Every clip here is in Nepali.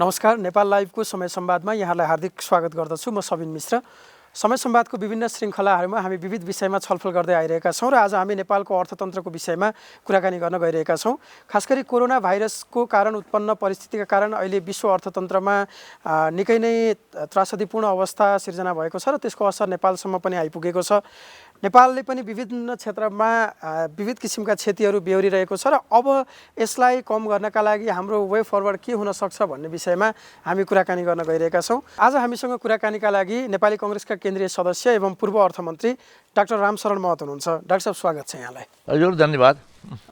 नमस्कार, नेपाल लाइभको समय संवादमा यहाँलाई हार्दिक स्वागत गर्दछु। म सबिन मिश्र। समय संवादको विभिन्न श्रृङ्खलाहरूमा हामी विविध विषयमा छलफल गर्दै आइरहेका छौँ र आज हामी नेपालको अर्थतन्त्रको विषयमा कुराकानी गर्न गइरहेका छौँ। खासगरी कोरोना भाइरसको कारण उत्पन्न परिस्थितिका कारण अहिले विश्व अर्थतन्त्रमा निकै नै त्रासदीपूर्ण अवस्था सिर्जना भएको छ र त्यसको असर नेपालसम्म पनि आइपुगेको छ। नेपालले पनि विभिन्न क्षेत्रमा विविध किसिमका क्षतिहरू बेहोरिरहेको छ र अब यसलाई कम गर्नका लागि हाम्रो वे फरवर्ड के हुन सक्छ भन्ने विषयमा हामी कुराकानी गर्न गइरहेका छौँ। आज हामीसँग कुराकानीका लागि नेपाली कांग्रेसका केन्द्रीय सदस्य एवं पूर्व अर्थमन्त्री डाक्टर रामशरण महत हुनुहुन्छ। डाक्टर साहब, स्वागत छ यहाँलाई। हजुर, धन्यवाद।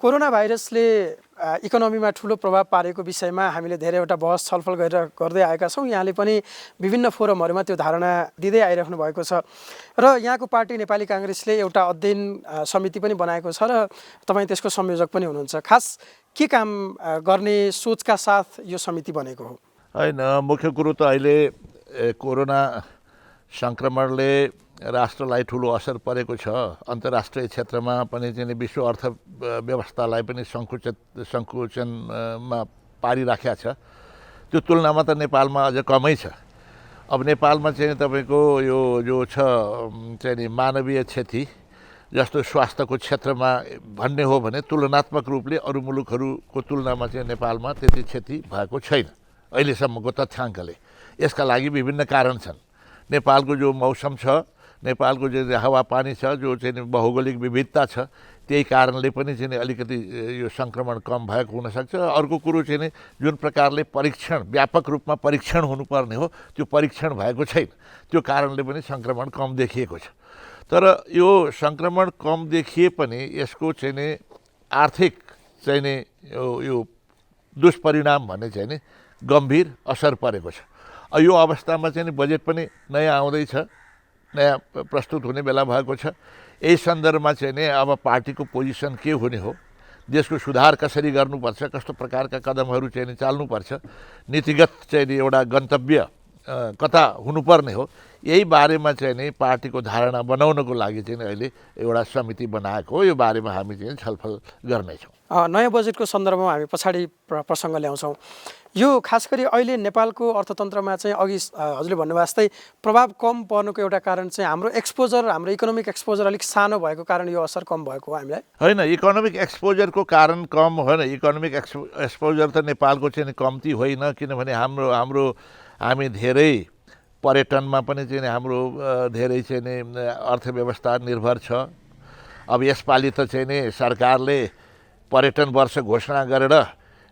कोरोना भाइरसले इकोनोमीमा ठुलो प्रभाव पारेको विषयमा हामीले धेरैवटा बहस छलफल गर्दै आएका छौँ। यहाँले पनि विभिन्न फोरमहरूमा त्यो धारणा दिँदै आइराख्नु भएको छ र यहाँको पार्टी नेपाली कांग्रेसले एउटा अध्ययन समिति पनि बनाएको छ र तपाईँ त्यसको संयोजक पनि हुनुहुन्छ। खास के काम गर्ने सोचका साथ यो समिति बनेको हो? होइन, मुख्य कुरो त अहिले कोरोना सङ्क्रमणले राष्ट्रलाई ठुलो असर परेको छ। अन्तर्राष्ट्रिय क्षेत्रमा पनि चाहिँ विश्व अर्थव्यवस्थालाई पनि सङ्कुचनमा पारिराखेको छ। त्यो तुलनामा त नेपालमा अझ कमै छ। अब नेपालमा चाहिँ तपाईँको यो जो छ चाहिँ मानवीय क्षति जस्तो स्वास्थ्यको क्षेत्रमा भन्ने हो भने तुलनात्मक रूपले अरू मुलुकहरूको तुलनामा चाहिँ नेपालमा त्यति क्षति भएको छैन अहिलेसम्मको तथ्याङ्कले। यसका लागि विभिन्न कारण छन्। नेपालको जो मौसम छ, नेपालको जो हावापानी छ, जो चाहिँ भौगोलिक विविधता छ, त्यही कारणले पनि चाहिँ अलिकति यो सङ्क्रमण कम भएको हुनसक्छ। अर्को कुरो चाहिँ जुन प्रकारले परीक्षण, व्यापक रूपमा परीक्षण हुनुपर्ने हो, त्यो परीक्षण भएको छैन। त्यो कारणले पनि सङ्क्रमण कम देखिएको छ। तर यो सङ्क्रमण कम देखिए पनि यसको चाहिँ आर्थिक चाहिँ यो दुष्परिणाम भन्ने चाहिँ गम्भीर असर परेको छ। यो अवस्थामा चाहिँ बजेट पनि नयाँ आउँदैछ, नयाँ प्रस्तुत हुने बेला भएको छ। यही सन्दर्भमा चाहिँ अब पार्टीको पोजिसन के हुने हो, देशको सुधार कसरी गर्नुपर्छ, कस्तो प्रकारका कदमहरू चाहिँ चाल्नुपर्छ, नीतिगत चाहिँ एउटा गन्तव्य कता हुनुपर्ने हो, यही बारेमा चाहिँ पार्टीको धारणा बनाउनको लागि चाहिँ अहिले एउटा समिति बनाएको हो। यो बारेमा हामी चाहिँ छलफल गर्नेछौँ। नयाँ बजेटको सन्दर्भमा हामी पछाडि प्रसङ्ग ल्याउँछौँ। यो खास गरी अहिले नेपालको अर्थतन्त्रमा चाहिँ अघि हजुरले भन्नुभयो जस्तै प्रभाव कम पर्नुको एउटा कारण चाहिँ हाम्रो एक्सपोजर, हाम्रो इकोनोमिक एक्सपोजर अलिक सानो भएको कारण यो असर कम भएको हो हामीलाई? होइन, इकोनोमिक एक्सपोजरको कारण कम होइन। इकोनोमिक एक्सपोजर त नेपालको चाहिँ कम्ती होइन, किनभने हामी धेरै पर्यटनमा पनि चाहिँ हाम्रो धेरै चाहिँ अर्थव्यवस्था निर्भर छ। अब यसपालि त चाहिँ सरकारले पर्यटन वर्ष घोषणा गरेर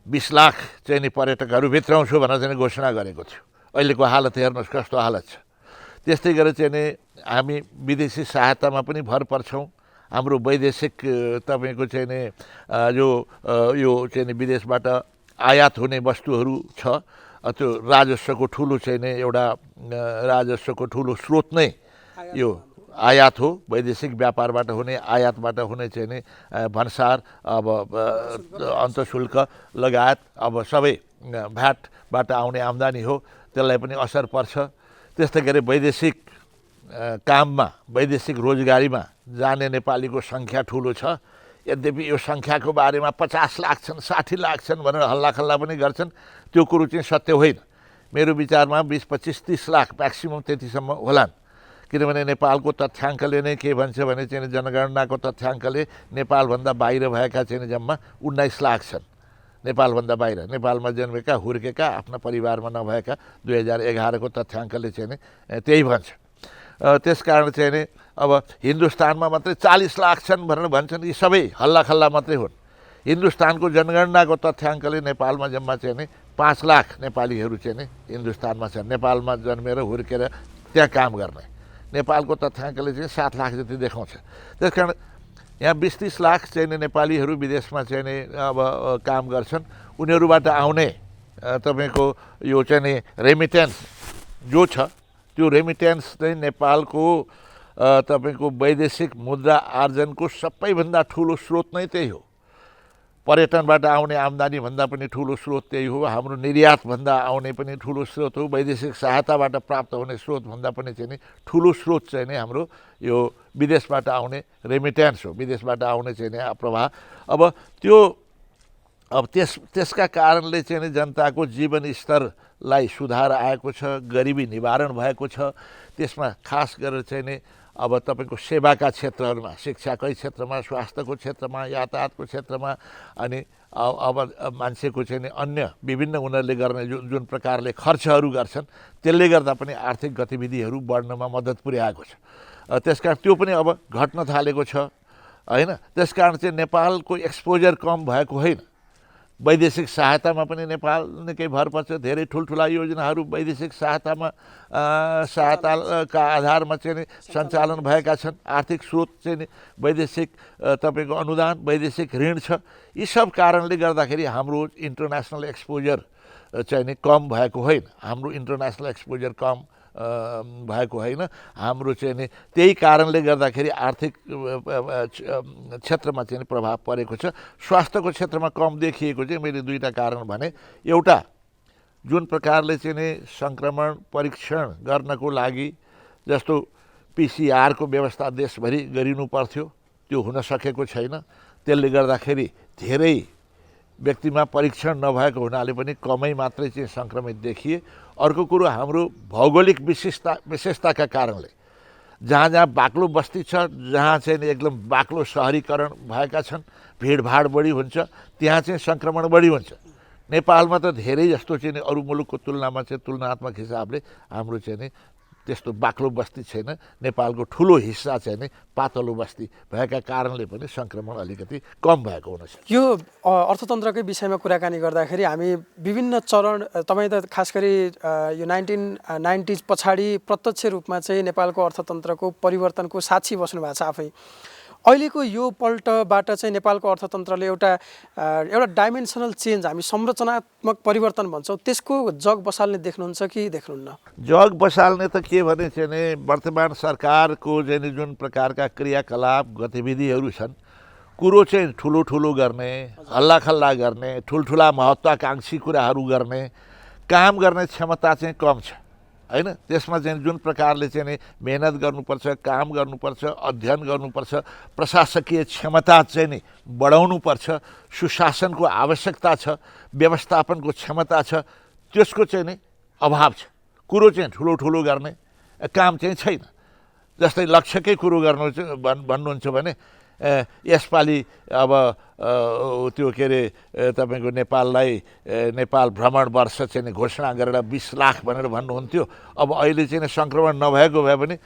20 लाख चाहिँ पर्यटकहरू भित्राउँछु भनेर चाहिँ घोषणा गरेको थियो। अहिलेको हालत हेर्नुहोस् कस्तो हालत छ। त्यस्तै गरेर चाहिँ हामी विदेशी सहायतामा पनि भर पर्छौँ। हाम्रो वैदेशिक तपाईँको चाहिँ यो चाहिँ विदेशबाट आयात हुने वस्तुहरू छ, त्यो राजस्वको ठुलो चाहिँ एउटा राजस्वको ठुलो स्रोत नै यो आयात हो। वैदेशिक व्यापारबाट हुने, आयातबाट हुने चाहिँ भन्सार, अब अन्तशुल्क लगायत अब सबै भ्याटबाट आउने आम्दानी हो, त्यसलाई पनि असर पर्छ। त्यस्तै गरी वैदेशिक काममा, वैदेशिक रोजगारीमा जाने नेपालीको सङ्ख्या ठुलो छ। यद्यपि यो सङ्ख्याको बारेमा 50 लाख छन्, 60 लाख छन् भनेर हल्लाखल्ला पनि गर्छन्। त्यो कुरो चाहिँ सत्य होइन। मेरो विचारमा 20, 25, 30 लाख म्याक्सिमम् त्यतिसम्म होलान्। किनभने नेपालको तथ्याङ्कले नै के भन्छ भने चाहिँ जनगणनाको तथ्याङ्कले नेपालभन्दा बाहिर भएका चाहिँ जम्मा 19 लाख छन्। नेपालभन्दा बाहिर, नेपालमा जन्मेका, हुर्केका, आफ्ना परिवारमा नभएका 2011को तथ्याङ्कले चाहिँ त्यही भन्छ। त्यसकारण चाहिँ अब हिन्दुस्तानमा मात्रै 40 लाख छन् भनेर भन्छन्। यी सबै हल्लाखल्ला मात्रै हुन्। हिन्दुस्तानको जनगणनाको तथ्याङ्कले नेपालमा जम्मा चाहिँ 5 लाख नेपालीहरू चाहिँ हिन्दुस्तानमा छन्, नेपालमा जन्मेर हुर्केर त्यहाँ काम गर्ने। नेपालको तथ्याङ्कले चाहिँ 7 लाख जति देखाउँछ। त्यसकारण यहाँ 20-30 लाख चाहिँ नेपालीहरू विदेशमा चाहिँ अब काम गर्छन्। उनीहरूबाट आउने तपाईँको यो चाहिँ रेमिटेन्स जो छ, त्यो रेमिटेन्स चाहिँ नेपालको तपाईँको वैदेशिक मुद्रा आर्जनको सबैभन्दा ठुलो स्रोत नै त्यही हो। पर्यटनबाट आउने आम्दानी भन्दा पनि ठुलो स्रोत त्यही हो। हाम्रो निर्यातभन्दा आउने पनि ठुलो स्रोत हो। वैदेशिक सहायताबाट प्राप्त हुने स्रोतभन्दा पनि चाहिँ ठुलो स्रोत चाहिँ नै हाम्रो यो विदेशबाट आउने रेमिटेन्स हो, विदेशबाट आउने चाहिँ प्रवाह। अब त्यसका कारणले चाहिँ जनताको जीवन स्तर लाई सुधार आएको छ, गरिबी निवारण भएको छ। त्यसमा खास गरेर चाहिँ नि अब तपाईँको सेवाका क्षेत्रहरूमा, शिक्षाकै क्षेत्रमा, स्वास्थ्यको क्षेत्रमा, यातायातको क्षेत्रमा, अनि अब मान्छेको चाहिँ नि अन्य विभिन्न उनीहरूले गर्ने जुन प्रकारले खर्चहरू गर्छन् त्यसले गर्दा पनि आर्थिक गतिविधिहरू बढ्नमा मद्दत पुर्याएको छ। त्यसकारण त्यो पनि अब घट्न थालेको छ होइन। त्यसकारण चाहिँ नेपालको एक्सपोजर कम भएको होइन। वैदेशिक सहायतामा पनि नेपाल निकै भर पर्छ। धेरै ठुल्ठुला योजनाहरू वैदेशिक सहायताका आधारमा चाहिँ नि सञ्चालन भएका छन्। आर्थिक स्रोत चाहिँ नि वैदेशिक तपाईँको अनुदान, वैदेशिक ऋण छ। यी सब कारणले गर्दाखेरि हाम्रो इन्टरनेसनल एक्सपोजर चाहिँ नि कम भएको होइन। हाम्रो इन्टरनेसनल एक्सपोजर कम भएको होइन। हाम्रो चाहिँ नि त्यही कारणले गर्दाखेरि आर्थिक क्षेत्रमा चाहिँ प्रभाव परेको छ। स्वास्थ्यको क्षेत्रमा कम देखिएको चाहिँ मैले दुईवटा कारण भने, एउटा जुन प्रकारले चाहिँ नि सङ्क्रमण परीक्षण गर्नको लागि जस्तो पिसिआरको व्यवस्था देशभरि गरिनु पर्थ्यो त्यो हुन सकेको छैन। त्यसले गर्दाखेरि धेरै व्यक्तिमा परीक्षण नभएको हुनाले पनि कमै मात्रै चाहिँ सङ्क्रमित देखिए। अर्को कुरो हाम्रो भौगोलिक विशेषताका कारणले जहाँ जहाँ बाक्लो बस्ती छ, जहाँ चाहिँ एकदम बाक्लो सहरीकरण भएका छन्, भिडभाड बढी हुन्छ, त्यहाँ चाहिँ सङ्क्रमण बढी हुन्छ। नेपालमा त धेरै जस्तो चाहिँ नि अरू मुलुकको तुलनामा चाहिँ तुलनात्मक हिसाबले हाम्रो चाहिँ नि त्यस्तो बाक्लो बस्ती छैन। नेपालको ठुलो हिस्सा चाहिँ नि पातलो बस्ती भएका कारणले पनि सङ्क्रमण अलिकति कम भएको हुनसक्छ। यो अर्थतन्त्रकै विषयमा कुराकानी गर्दाखेरि हामी विभिन्न चरण, तपाईँ त खास गरी यो 1990s पछाडि प्रत्यक्ष रूपमा चाहिँ नेपालको अर्थतन्त्रको परिवर्तनको साक्षी बस्नु भएको छ आफै। अहिलेको यो पल्टबाट चाहिँ नेपालको अर्थतन्त्रले एउटा डाइमेन्सनल चेन्ज, हामी संरचनात्मक परिवर्तन भन्छौँ, त्यसको जग बसाल्ने देख्नुहुन्छ कि देख्नुहुन्न? जग बसाल्ने त के भने चाहिँ नि वर्तमान सरकारको चाहिँ जुन प्रकारका क्रियाकलाप गतिविधिहरू छन्, कुरो चाहिँ ठुलो ठुलो गर्ने, हल्लाखल्ला गर्ने, ठुल्ठुला महत्त्वाकाङ्क्षी कुराहरू गर्ने, काम गर्ने क्षमता चाहिँ कम छ होइन। त्यसमा चाहिँ जुन प्रकारले चाहिँ नि मेहनत गर्नुपर्छ, काम गर्नुपर्छ, अध्ययन गर्नुपर्छ, प्रशासकीय क्षमता चाहिँ नि बढाउनुपर्छ, सुशासनको आवश्यकता छ, व्यवस्थापनको क्षमता छ, त्यसको चाहिँ नि अभाव छ। कुरो चाहिँ ठुलो ठुलो गर्ने काम चाहिँ छैन। जस्तै लक्ष्यकै कुरो गर्नु भन्नुहुन्छ भने यसपालि अब त्यो के अरे तपाईँको नेपाललाई नेपाल भ्रमण वर्ष चाहिँ घोषणा गरेर 20 लाख भनेर भन्नुहुन्थ्यो। अब अहिले चाहिँ सङ्क्रमण नभएको भए पनि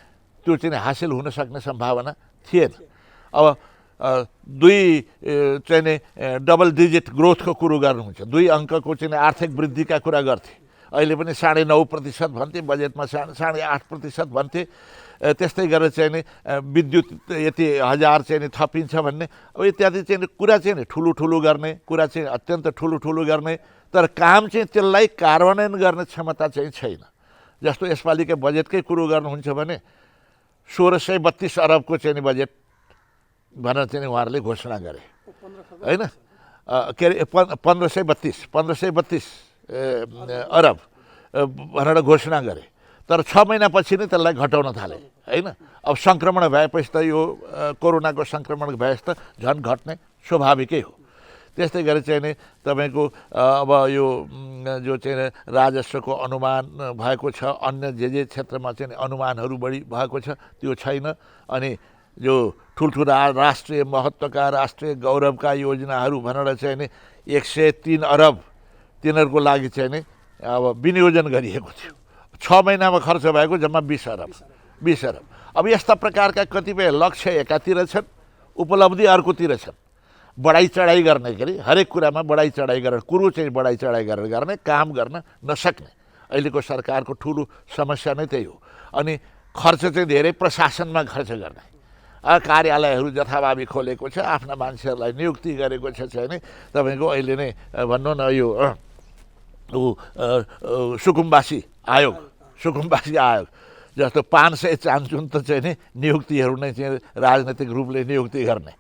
त्यो चाहिँ हासिल हुन सक्ने सम्भावना थिएन। अब दुई चाहिँ नि डबल डिजिट ग्रोथको कुरो गर्नुहुन्छ, 2 अङ्कको चाहिँ आर्थिक वृद्धिका कुरा गर्थे। अहिले पनि 9.5% भन्थे, बजेटमा 8.5% भन्थे। त्यस्तै गरेर चाहिँ नि विद्युत यति 1000 चाहिँ नि थपिन्छ भन्ने, अब इत्यादि चाहिँ कुरा चाहिँ नि ठुलो ठुलो गर्ने कुरा चाहिँ अत्यन्त ठुलो ठुलो गर्ने, तर काम चाहिँ त्यसलाई कार्यान्वयन गर्ने क्षमता चाहिँ छैन। जस्तो यसपालिकै बजेटकै कुरो गर्नुहुन्छ भने 1632 अरबको चाहिँ नि बजेट भनेर चाहिँ उहाँहरूले घोषणा गरे होइन। के अरे 1532 अरब भनेर घोषणा गरे, तर 6 महिनापछि नै त्यसलाई घटाउन थाले होइन। अब सङ्क्रमण भएपछि त यो कोरोनाको सङ्क्रमण भएपछि त झन् घट्ने स्वाभाविकै हो। त्यस्तै गरी चाहिँ नि तपाईँको अब यो जो चाहिँ राजस्वको अनुमान भएको छ, अन्य जे क्षेत्रमा चाहिँ अनुमानहरू बढी भएको छ त्यो छैन। अनि जो ठुल्ठुला राष्ट्रिय महत्त्वका, राष्ट्रिय गौरवका योजनाहरू भनेर चाहिँ नि 103 अरब तिनीहरूको लागि चाहिँ नि अब विनियोजन गरिएको थियो। 6 महिनामा खर्च भएको जम्मा 20 अरब। अब यस्ता प्रकारका कतिपय लक्ष्य एकातिर छन्, उपलब्धि अर्कोतिर छन्। बढाइ चढाइ गर्ने के अरे हरेक कुरामा बढाइ चढाइ गरेर, कुरो चाहिँ बढाइ चढाइ गरेर गर्ने, काम गर्न नसक्ने अहिलेको सरकारको ठुलो समस्या नै त्यही हो। अनि खर्च चाहिँ धेरै प्रशासनमा खर्च गर्ने, कार्यालयहरू जथाभावी खोलेको छ, आफ्ना मान्छेहरूलाई नियुक्ति गरेको छ चाहिँ तपाईँको अहिले नै भन्नु न यो सुकुम्बासी आयोग जस्तो 500 चान्चुन त चाहिँ नि नियुक्तिहरू नै चाहिँ राजनैतिक रूपले नियुक्ति गर्ने,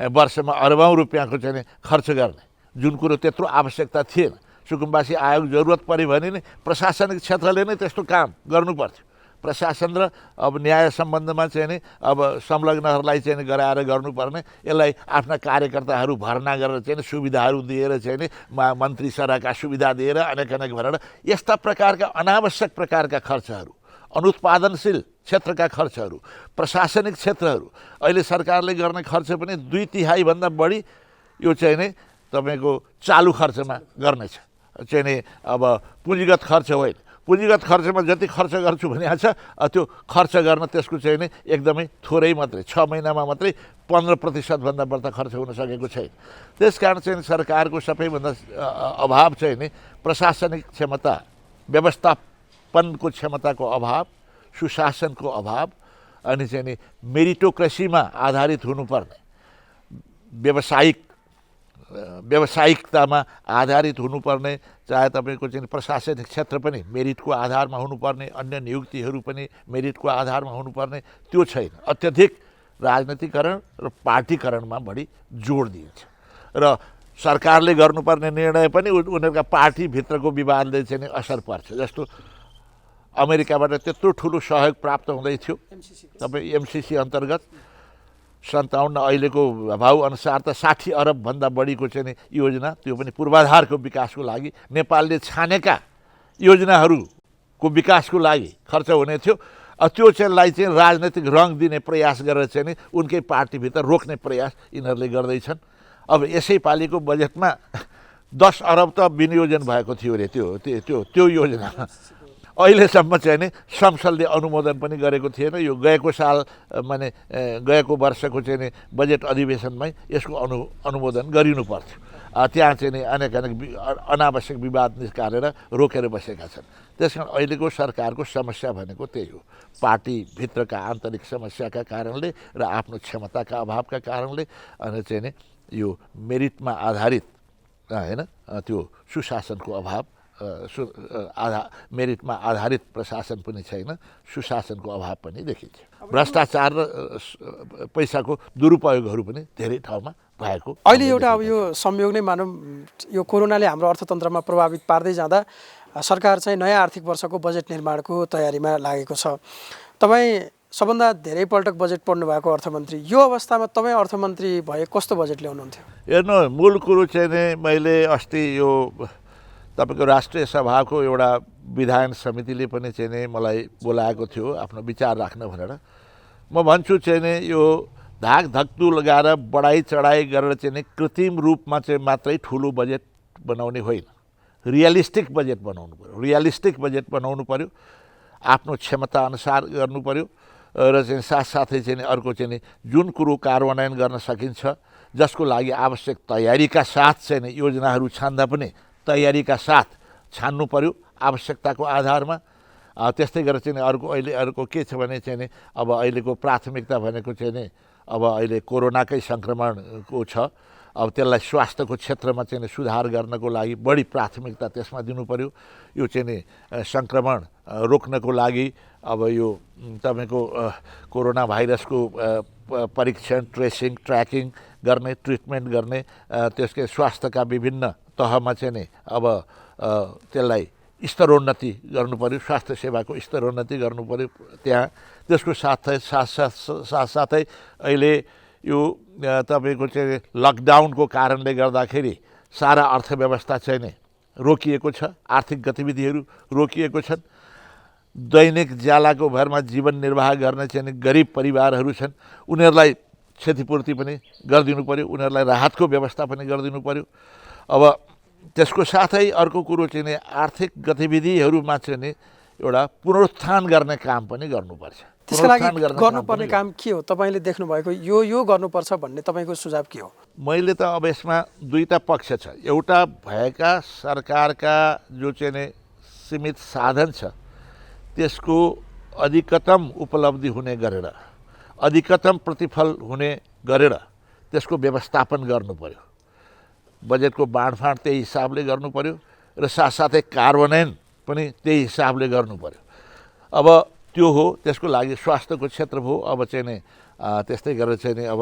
वर्षमा अरबौँ रुपियाँको चाहिँ खर्च गर्ने, जुन कुरो त्यत्रो आवश्यकता थिएन। सुकुम्बासी आयोग जरुरत पऱ्यो भने नि प्रशासनिक क्षेत्रले नै त्यस्तो काम गर्नुपर्थ्यो। प्रशासन र अब न्याय सम्बन्धमा चाहिँ नि अब संलग्नहरूलाई चाहिँ नि गराएर गर्नुपर्ने, यसलाई आफ्ना कार्यकर्ताहरू भर्ना गरेर चाहिँ नि सुविधाहरू दिएर चाहिँ नि मन्त्री सरका सुविधा दिएर अनेक भनेर यस्ता प्रकारका अनावश्यक प्रकारका खर्चहरू, अनुत्पादनशील क्षेत्रका खर्चहरू, प्रशासनिक क्षेत्रहरू, अहिले सरकारले गर्ने खर्च पनि 2/3 भन्दा बढी यो चाहिँ नि तपाईँको चालु खर्चमा गर्नेछ। चाहिँ नि अब पुँजीगत खर्च होइन, पुँजीगत खर्चमा जति खर्च गर्छु भनेको छ त्यो खर्च गर्न त्यसको चाहिँ नि एकदमै थोरै मात्रै, 6 महिनामा मात्रै 15% भन्दा बढ्ता खर्च हुन सकेको छैन। त्यसकारण चाहिँ सरकारको सबैभन्दा अभाव चाहिँ नि प्रशासनिक क्षमता, व्यवस्थापनको क्षमताको अभाव, सुशासनको अभाव, अनि चाहिँ नि मेरिटोक्रेसीमा आधारित हुनुपर्ने, व्यावसायिकतामा आधारित हुनुपर्ने, चाहे तपाईँको चाहिँ प्रशासनिक क्षेत्र पनि मेरिटको आधारमा हुनुपर्ने, अन्य नियुक्तिहरू पनि मेरिटको आधारमा हुनुपर्ने, त्यो छैन। अत्यधिक राजनीतिकरण र पार्टीकरणमा बढी जोड दिइन्छ र सरकारले गर्नुपर्ने निर्णय पनि उनीहरूका पार्टीभित्रको विवादले चाहिँ नि असर पर्छ। जस्तो अमेरिकाबाट त्यत्रो ठुलो सहयोग प्राप्त हुँदै थियो तपाईँ एमसिसी अन्तर्गत 57, अहिलेको भाउ अनुसार त 60 अरबभन्दा बढीको चाहिँ नि योजना, त्यो पनि पूर्वाधारको विकासको लागि नेपालले छानेका योजनाहरूको विकासको लागि खर्च हुने थियो। त्यो चाहिँलाई चाहिँ राजनैतिक रङ दिने प्रयास गरेर चाहिँ नि उनकै पार्टीभित्र रोक्ने प्रयास यिनीहरूले गर्दैछन्। अब यसै पालिको बजेटमा 10 अरब त विनियोजन भएको थियो अरे त्यो योजना अहिलेसम्म चाहिँ नि संसदले अनुमोदन पनि गरेको थिएन। यो गएको साल माने गएको वर्षको चाहिँ नि बजेट अधिवेशनमै यसको अनुमोदन गरिनु पर्थ्यो। त्यहाँ चाहिँ नि अनेक अनावश्यक विवाद निस्कालेर रोकेर बसेका छन्। त्यसकारण अहिलेको सरकारको समस्या भनेको त्यही हो, पार्टीभित्रका आन्तरिक समस्याका कारणले र आफ्नो क्षमताका अभावका कारणले, अनि चाहिँ नि यो मेरिटमा आधारित होइन त्यो सुशासनको अभाव, मेरिटमा आधारित प्रशासन पनि छैन, सुशासनको अभाव पनि देखिन्छ। भ्रष्टाचार र पैसाको दुरुपयोगहरू पनि धेरै ठाउँमा भएको। अहिले एउटा अब यो संयोग नै मानौँ, यो कोरोनाले हाम्रो अर्थतन्त्रमा प्रभावित पार्दै जाँदा सरकार चाहिँ नयाँ आर्थिक वर्षको बजेट निर्माणको तयारीमा लागेको छ। तपाईँ सबभन्दा धेरै पल्टक बजेट पढ्नु भएको अर्थमन्त्री, यो अवस्थामा तपाईँ अर्थमन्त्री भए कस्तो बजेट ल्याउनुहुन्थ्यो? हेर्नु, मूल कुरो चाहिँ नि मैले अस्ति यो तपाईँको राष्ट्रिय सभाको एउटा विधायन समितिले पनि चाहिँ नि मलाई बोलाएको थियो आफ्नो विचार राख्न भनेर। म भन्छु चाहिँ नि यो धाकधक्तु लगाएर बढाइ चढाइ गरेर चाहिँ नि कृत्रिम रूपमा चाहिँ मात्रै ठुलो बजेट बनाउने होइन, रियलिस्टिक बजेट बनाउनु पऱ्यो। रियलिस्टिक बजेट बनाउनु पऱ्यो, आफ्नो क्षमता अनुसार गर्नु पऱ्यो र चाहिँ साथसाथै चाहिँ नि अर्को चाहिँ नि जुन कुरो कार्यान्वयन गर्न सकिन्छ, जसको लागि आवश्यक तयारीका साथ चाहिँ नि योजनाहरू छान्दा पनि तयारीका साथ छान्नु पऱ्यो आवश्यकताको आधारमा। त्यस्तै गरेर चाहिँ अर्को के छ भने चाहिँ नि अब अहिलेको प्राथमिकता भनेको चाहिँ नि अब अहिले कोरोनाकै सङ्क्रमणको छ। अब त्यसलाई स्वास्थ्यको क्षेत्रमा चाहिँ नि सुधार गर्नको लागि बढी प्राथमिकता त्यसमा दिनु पऱ्यो। यो चाहिँ नि सङ्क्रमण रोक्नको लागि अब यो तपाईँको कोरोना भाइरसको परीक्षण, ट्रेसिङ, ट्र्याकिङ गर्ने, ट्रिटमेन्ट गर्ने, त्यसकै स्वास्थ्यका विभिन्न तहमा चाहिँ नि अब त्यसलाई स्तरोन्नति गर्नु पऱ्यो, स्वास्थ्य सेवाको स्तरोन्नति गर्नु पऱ्यो त्यहाँ। त्यसको साथसाथै अहिले यो तपाईँको चाहिँ लकडाउनको कारणले गर्दाखेरि सारा अर्थव्यवस्था चाहिँ नि रोकिएको छ, आर्थिक गतिविधिहरू रोकिएको छन्। दैनिक ज्यालाको भरमा जीवन निर्वाह गर्ने चाहिँ नि गरिब परिवारहरू छन्, उनीहरूलाई क्षतिपूर्ति पनि गरिदिनु पऱ्यो, उनीहरूलाई राहतको व्यवस्था पनि गरिदिनु पऱ्यो। अब त्यसको साथै अर्को कुरो चाहिँ नि आर्थिक गतिविधिहरूमा चाहिँ नि एउटा पुनरुत्थान गर्ने काम पनि गर्नुपर्छ। त्यसको लागि गर्नुपर्ने काम के हो? तपाईँले देख्नुभएको यो गर्नुपर्छ भन्ने तपाईँको सुझाव के हो? मैले त अब यसमा दुईटा पक्ष छ। एउटा भएका सरकारका जो चाहिँ नि सीमित साधन छ त्यसको अधिकतम उपलब्धि हुने गरेर, अधिकतम प्रतिफल हुने गरेर त्यसको व्यवस्थापन गर्नु पर्यो। बजेटको बाँडफाँड त्यही हिसाबले गर्नु पर्यो र साथसाथै कार्यान्वयन पनि त्यही हिसाबले गर्नु पर्यो। अब त्यो हो, त्यसको लागि स्वास्थ्यको क्षेत्र हो। अब चाहिँ नि त्यस्तै गरेर चाहिँ नि अब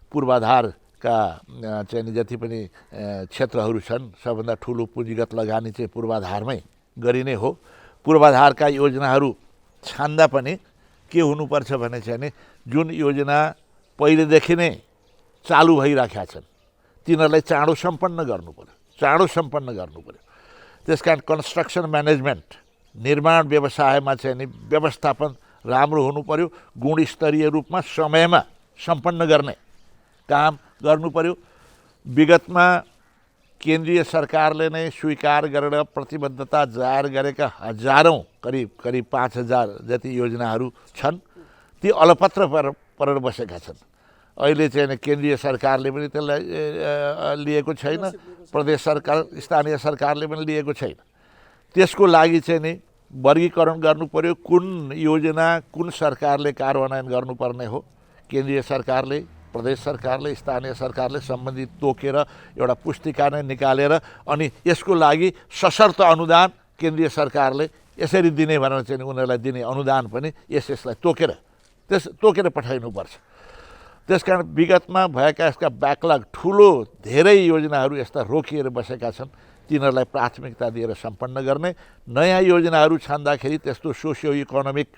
पूर्वाधारका चाहिँ नि जति पनि क्षेत्रहरू छन् सबभन्दा ठुलो पुँजीगत लगानी चाहिँ पूर्वाधारमै गरिने हो। पूर्वाधारका योजनाहरू छान्दा पनि के हुनुपर्छ भने चाहिँ नि जुन योजना पहिलेदेखि नै चालु भइराखेका छन् तिनीहरूलाई चाँडो सम्पन्न गर्नु पर्यो। त्यस कारण कन्स्ट्रक्सन म्यानेजमेन्ट निर्माण व्यवसायमा चाहिँ नि व्यवस्थापन राम्रो हुनु पर्यो। गुणस्तरीय रूपमा समयमा सम्पन्न गर्ने काम गर्नु पर्यो। विगतमा केन्द्रीय सरकारले नै स्वीकार गरेर प्रतिबद्धता जाहेर गरेका हजारौँ करिब 5000 जति योजनाहरू छन् ती अलपत्र परेर बसेका छन्। अहिले चाहिँ केन्द्रीय सरकारले पनि त्यसलाई लिएको छैन, प्रदेश सरकार स्थानीय सरकारले पनि लिएको छैन। त्यसको लागि चाहिँ नि वर्गीकरण गर्नु पर्यो। कुन योजना कुन सरकारले कार्यान्वयन गर्नुपर्ने हो, केन्द्रीय सरकारले, प्रदेश सरकारले, स्थानीय सरकारले सम्बन्धित तोकेर एउटा पुस्तिका नै निकालेर अनि यसको लागि सशर्त अनुदान केन्द्रीय सरकारले यसरी दिने भनेर चाहिँ उनीहरूलाई दिने अनुदान पनि यसलाई तोकेर पठाइनुपर्छ। त्यसकारण विगतमा भएका यसका ब्याकलग ठुलो धेरै योजनाहरू यस्ता रोकिएर बसेका छन्, तिनीहरूलाई प्राथमिकता दिएर सम्पन्न गर्ने। नयाँ योजनाहरू छान्दाखेरि त्यस्तो सोसियो इकोनोमिक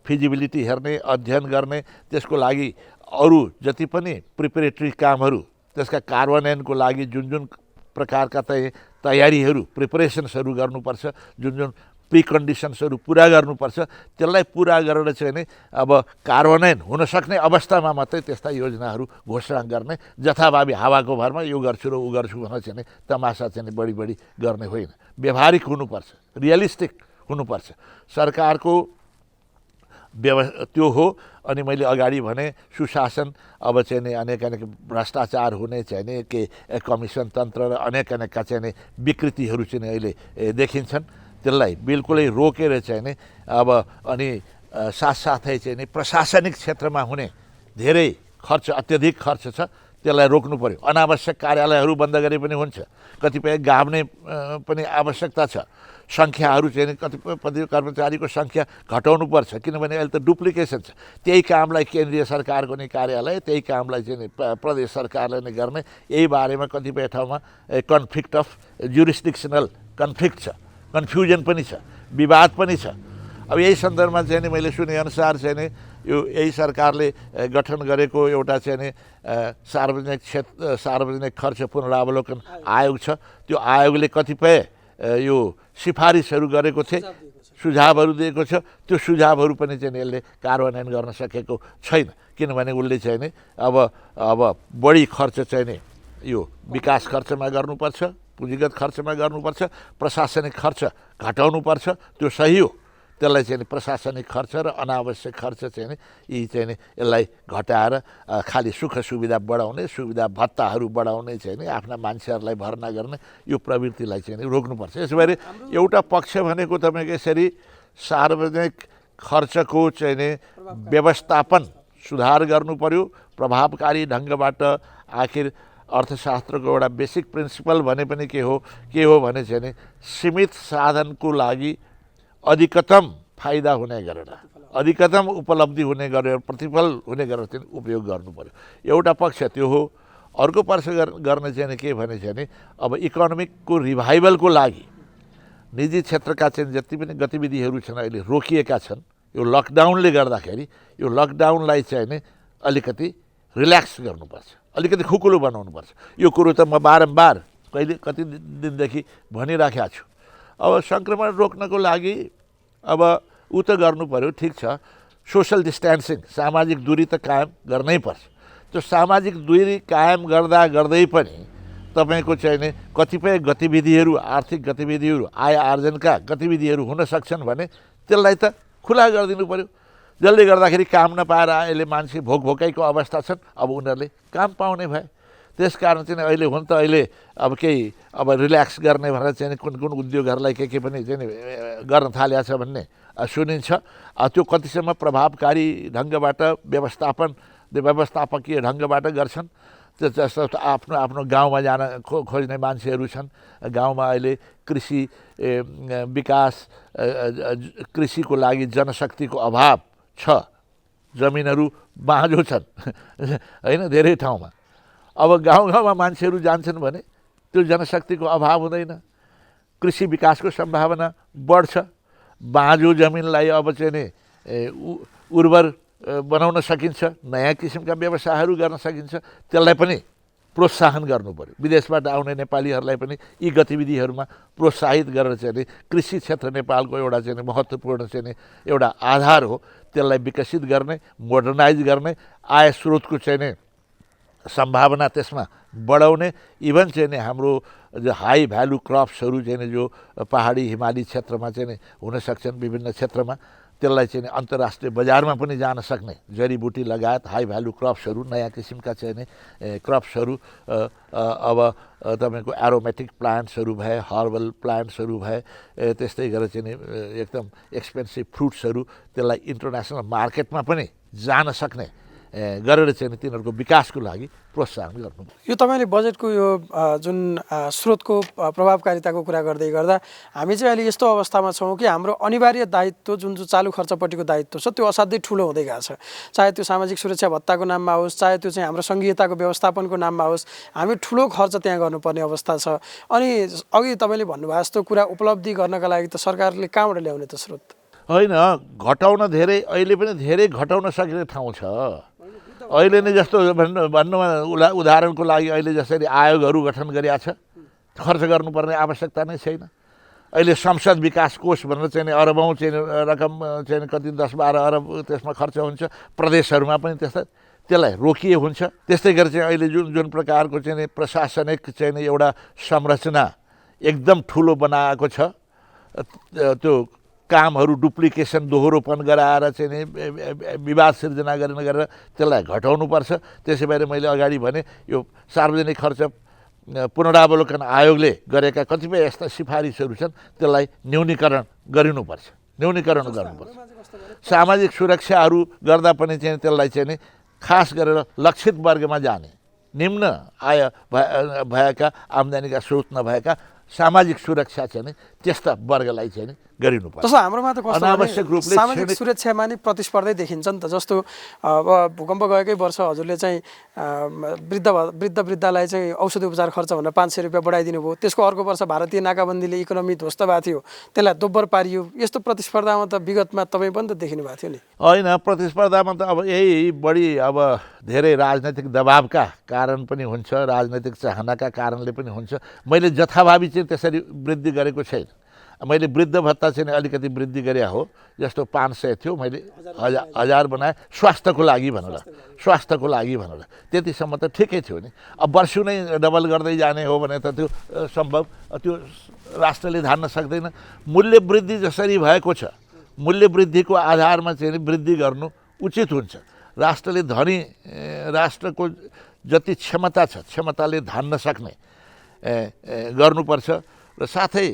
फिजिबिलिटी हेर्ने, अध्ययन गर्ने, त्यसको लागि अरू जति पनि प्रिपेरेटरी कामहरू त्यसका कार्यान्वयनको लागि जुन प्रकारका तयारीहरू प्रिपरेसन्सहरू गर्नुपर्छ, जुन प्रिकन्डिसन्सहरू पुरा गर्नुपर्छ, त्यसलाई पुरा गरेर चाहिँ नि अब कार्यान्वयन हुन सक्ने अवस्थामा मात्रै त्यस्ता योजनाहरू घोषणा गर्ने। जथाभावी हावाको भरमा यो गर्छु र ऊ गर्छु भनेर चाहिँ तमासा चाहिँ बढी गर्ने होइन। व्यवहारिक हुनुपर्छ, रियलिस्टिक हुनुपर्छ। सरकारको त्यो हो। अनि मैले अगाडि भने सुशासन अब चाहिँ नि अनेक भ्रष्टाचार हुने चाहिँ नि के कमिसन तन्त्र र अनेकका चाहिँ नि विकृतिहरू चाहिँ अहिले देखिन्छन्। त्यसलाई बिल्कुलै रोकेर चाहिँ नि अब अनि साथसाथै चाहिँ नि प्रशासनिक क्षेत्रमा हुने धेरै खर्च, अत्यधिक खर्च छ, त्यसलाई रोक्नु पर्यो। अनावश्यक कार्यालयहरू बन्द गरे पनि हुन्छ, कतिपय गाभ्ने पनि आवश्यकता छ। सङ्ख्याहरू चाहिँ कतिपय कर्मचारीको सङ्ख्या घटाउनुपर्छ, किनभने अहिले त डुप्लिकेसन छ। त्यही कामलाई केन्द्रीय सरकारको नै कार्यालय, त्यही कामलाई चाहिँ प्रदेश सरकारले नै गर्ने। यही बारेमा कतिपय ठाउँमा कन्फ्लिक्ट अफ जुरिस्डिक्सनल कन्फ्लिक्ट छ, कन्फ्युजन पनि छ, विवाद पनि छ। अब यही सन्दर्भमा चाहिँ नि मैले सुनेअनुसार चाहिँ नि यो यही सरकारले गठन गरेको एउटा चाहिँ नि सार्वजनिक खर्च पुनरावलोकन आयोग छ। त्यो आयोगले कतिपय यो सिफारिसहरू गरेको थिए, सुझावहरू दिएको छ। त्यो सुझावहरू पनि चाहिँ यसले कार्यान्वयन गर्न सकेको छैन, किनभने उसले चाहिँ नि अब बढी खर्च चाहिँ नि यो विकास खर्चमा गर्नुपर्छ, पुँजीगत खर्चमा गर्नुपर्छ, प्रशासनिक खर्च घटाउनुपर्छ। त्यो सही हो। त्यसलाई चाहिँ प्रशासनिक खर्च र अनावश्यक खर्च चाहिँ नि यी चाहिँ नि यसलाई घटाएर खालि सुख सुविधा बढाउने, सुविधा भत्ताहरू बढाउने चाहिँ नि आफ्ना मान्छेहरूलाई भर्ना गर्ने यो प्रवृत्तिलाई चाहिँ नि रोक्नुपर्छ। यसबारे एउटा पक्ष भनेको तपाईँको यसरी सार्वजनिक खर्चको चाहिँ नि व्यवस्थापन सुधार गर्नु पर्यो प्रभावकारी ढङ्गबाट। आखिर अर्थशास्त्रको एउटा बेसिक प्रिन्सिपल भने पनि के हो भने चाहिँ नि सीमित साधनको लागि अधिकतम फाइदा हुने गरेर, अधिकतम उपलब्धि हुने गरेर, प्रतिफल हुने गरेर चाहिँ उपयोग गर्नु पर्यो। एउटा पक्ष त्यो हो। अर्को पक्ष गर्ने चाहिँ के भने चाहिँ नि अब इकोनोमिकको रिभाइभलको लागि निजी क्षेत्रका चाहिँ जति पनि गतिविधिहरू छन् अहिले रोकिएका छन्, यो लकडाउनले गर्दाखेरि यो लकडाउनलाई चाहिँ नि अलिकति रिल्याक्स गर्नुपर्छ, अलिकति खुकुलो बनाउनुपर्छ। यो कुरो त म बारम्बार कति दिनदेखि भनिराखेको छु। अब सङ्क्रमण रोक्नको लागि अब ऊ त गर्नु पर्यो, ठिक छ, सोसल डिस्टेन्सिङ, सामाजिक दूरी त कायम गर्नै पर्छ। त्यो सामाजिक दूरी कायम गर्दै पनि तपाईँको चाहिँ नि कतिपय गतिविधिहरू, आर्थिक गतिविधिहरू, आय आर्जनका गतिविधिहरू हुन सक्छन् भने त्यसलाई त खुला गरिदिनु पर्यो। जसले गर्दाखेरि काम नपाएर अहिले मान्छे भोकभोकाइको अवस्था छन्, अब उनीहरूले काम पाउने भए। त्यस कारण चाहिँ अहिले हुन त अहिले अब केही अब रिल्याक्स गर्ने भनेर चाहिँ कुन उद्योगहरूलाई के पनि चाहिँ गर्न थालेको छ भन्ने सुनिन्छ। त्यो कतिसम्म प्रभावकारी ढङ्गबाट व्यवस्थापकीय ढङ्गबाट गर्छन्। जस्तो आफ्नो गाउँमा जान खोज्ने मान्छेहरू छन्, गाउँमा अहिले कृषि विकास, कृषिको लागि जनशक्तिको अभाव छ, जमिनहरू बाँझो छन् होइन धेरै ठाउँमा। अब गाउँमा मान्छेहरू जान्छन् भने त्यो जनशक्तिको अभाव हुँदैन, कृषि विकासको सम्भावना बढ्छ। बाँझो जमिनलाई अब चाहिँ नि उर्वर बनाउन सकिन्छ, नयाँ किसिमका व्यवसायहरू गर्न सकिन्छ, त्यसलाई पनि प्रोत्साहन गर्नु पर्यो। विदेशबाट आउने नेपालीहरूलाई पनि यी गतिविधिहरूमा प्रोत्साहित गरेर चाहिँ नि कृषि क्षेत्र नेपालको एउटा चाहिँ महत्त्वपूर्ण चाहिँ नि एउटा आधार हो, त्यसलाई विकसित गर्ने, मोडर्नाइज गर्ने, आय स्रोतको चाहिँ नि सम्भावना त्यसमा बढाउने, इभन चाहिँ नि हाम्रो जो हाई भ्यालु क्रप्सहरू चाहिँ नि जो पहाडी हिमाली क्षेत्रमा चाहिँ नि हुन सक्छन् विभिन्न क्षेत्रमा, त्यसलाई चाहिँ नि अन्तर्राष्ट्रिय बजारमा पनि जान सक्ने जडीबुटी लगायत हाई भ्यालु क्रप्सहरू, नयाँ किसिमका चाहिँ नि क्रप्सहरू, अब तपाईँको एरोमेटिक प्लान्ट्सहरू भए, हर्बल प्लान्ट्सहरू भए, त्यस्तै गरेर चाहिँ नि एकदम एक्सपेन्सिभ फ्रुट्सहरू, त्यसलाई इन्टरनेसनल मार्केटमा पनि जान सक्ने गरेर चाहिँ तिनीहरूको विकासको लागि प्रोत्साहन गर्नु। यो तपाईँले बजेटको यो जुन स्रोतको प्रभावकारिताको कुरा गर्दै गर्दा हामी चाहिँ अहिले यस्तो अवस्थामा छौँ कि हाम्रो अनिवार्य दायित्व जुन चालु खर्चपट्टिको दायित्व छ त्यो असाध्यै ठुलो हुँदै गएको छ। चाहे त्यो सामाजिक सुरक्षा भत्ताको नाममा होस्, चाहे त्यो चाहिँ हाम्रो सङ्घीयताको व्यवस्थापनको नाममा होस्, हामी ठुलो खर्च त्यहाँ गर्नुपर्ने अवस्था छ। अनि अघि तपाईँले भन्नुभएको जस्तो कुरा उपलब्धि गर्नका लागि त सरकारले कहाँबाट ल्याउने त स्रोत? होइन, घटाउन धेरै, अहिले पनि धेरै घटाउन सकिने ठाउँ छ। अहिले नै जस्तो भन्नुमा उदाहरणको लागि अहिले जसरी आयोगहरू गठन गरिएको छ, खर्च गर्नुपर्ने आवश्यकता नै छैन। अहिले संसद विकास कोष भनेर चाहिँ अरबौँ चाहिँ रकम चाहिँ कति 10-12 अरब त्यसमा खर्च हुन्छ, प्रदेशहरूमा पनि त्यस्तै, त्यसलाई रोकिए हुन्छ। त्यस्तै गरी चाहिँ अहिले जुन प्रकारको चाहिँ प्रशासनिक चाहिँ एउटा संरचना एकदम ठुलो बनाएको छ, त्यो कामहरू डुप्लिकेसन दोहोरोपन गराएर चाहिँ नि विवाद सिर्जना गरेर त्यसलाई घटाउनुपर्छ। त्यसै भएर मैले अगाडि भने यो सार्वजनिक खर्च पुनरावलोकन आयोगले गरेका कतिपय यस्ता सिफारिसहरू छन्, त्यसलाई न्यूनीकरण गर्नुपर्छ। सामाजिक सुरक्षाहरू गर्दा पनि चाहिँ त्यसलाई चाहिँ नि खास गरेर लक्षित वर्गमा जाने, निम्न आय भएका, आम्दानीका स्रोत नभएका सामाजिक सुरक्षा चाहिँ नि त्यस्ता वर्गलाई चाहिँ नि गरिनुपर्छ। जस्तो हाम्रोमा त कस्तो अनावश्यक रूपले सामाजिक सुरक्षामा नि प्रतिस्पर्धै देखिन्छ नि त। जस्तो अब भूकम्प गएकै वर्ष हजुरले चाहिँ वृद्धलाई चाहिँ औषधि उपचार खर्च भनेर 500 रुपियाँ बढाइदिनु भयो। त्यसको अर्को वर्ष भारतीय नाकाबन्दीले इकोनोमी ध्वस्त भएको थियो, त्यसलाई दोब्बर पारियो। यस्तो प्रतिस्पर्धामा त विगतमा तपाईँ पनि त देखिनु भएको थियो नि? होइन, प्रतिस्पर्धामा त अब यही बढी अब धेरै राजनैतिक दबावका कारण पनि हुन्छ, राजनैतिक चाहनाका कारणले पनि हुन्छ। मैले जथाभावी चाहिँ त्यसरी वृद्धि गरेको छैन। मैले वृद्ध भत्ता चाहिँ अलिकति वृद्धि गरे हो, जस्तो 500 थियो मैले 1000 बनाएँ स्वास्थ्यको लागि भनेर। त्यतिसम्म त ठिकै थियो नि। अब वर्षु नै डबल गर्दै जाने हो भने त त्यो सम्भव, त्यो राष्ट्रले धान्न सक्दैन। मूल्य वृद्धि जसरी भएको छ, मूल्य वृद्धिको आधारमा चाहिँ वृद्धि गर्नु उचित हुन्छ। राष्ट्रले धनी, राष्ट्रको जति क्षमता छ क्षमताले धान्न सक्ने गर्नुपर्छ। र साथै